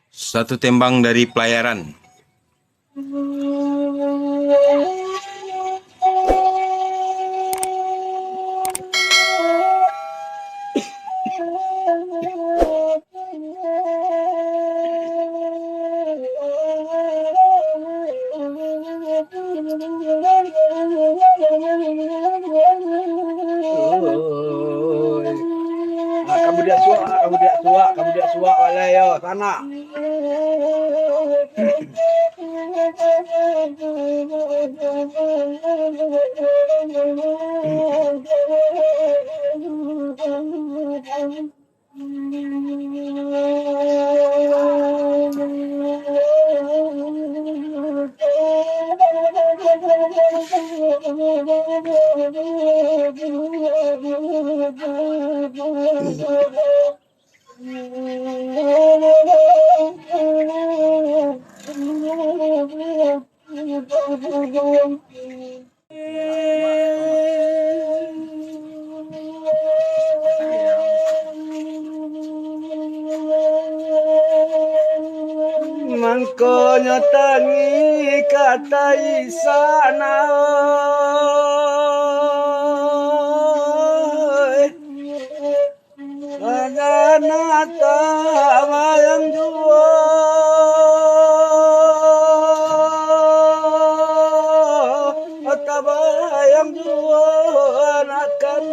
Satu tembang dari pelayaran. Kamu dia suak walai yo sana. Mangko nyotangi kata isana nata mayang juo tabayang juo anakan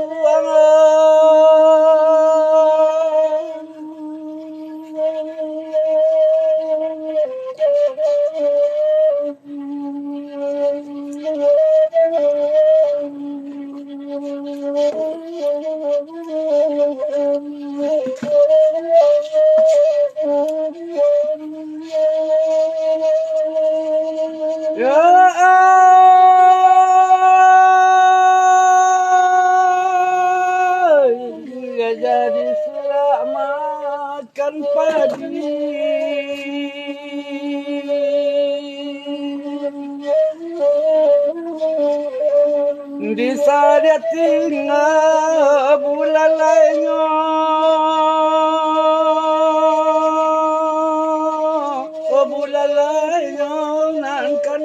jadi selamatkan padi di saat tinggal bulan lainnya bulan lainnya nan kan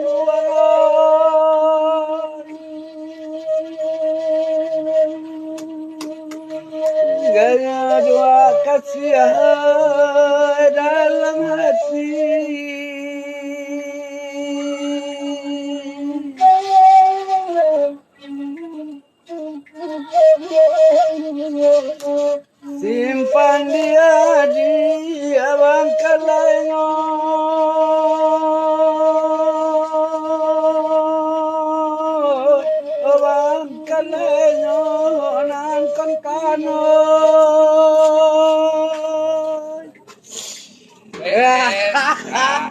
gaya dua kasih dalam hati simpan dia di abang kalainya abang kalainya nan kan kano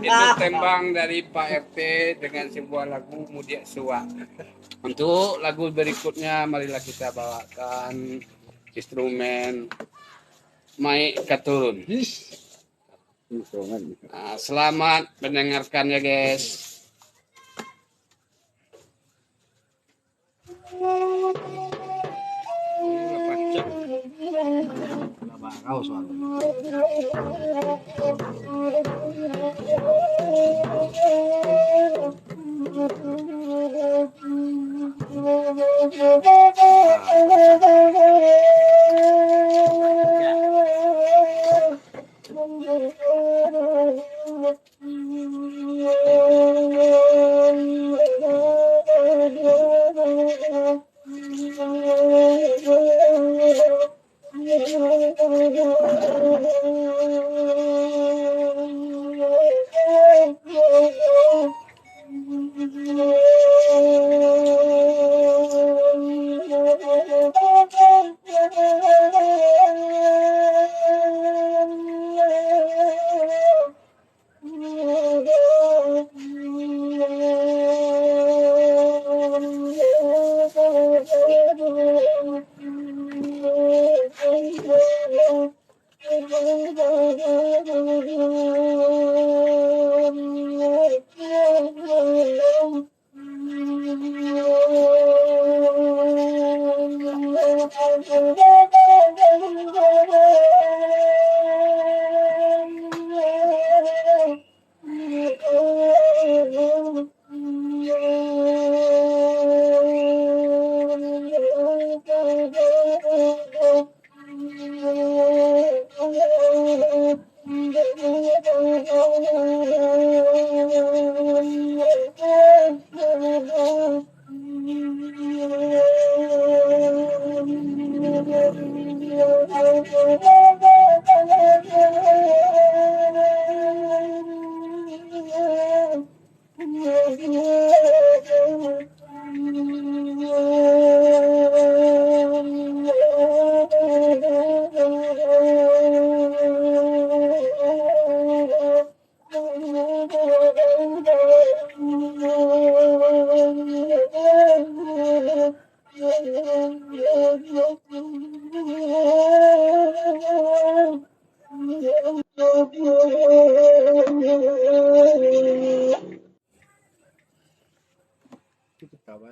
itu tembang dari Pak RT dengan sebuah lagu Mudia Suak. Untuk lagu berikutnya marilah kita bawakan instrumen Mai Katurun. Nah, selamat mendengarkan ya guys. Ketawa.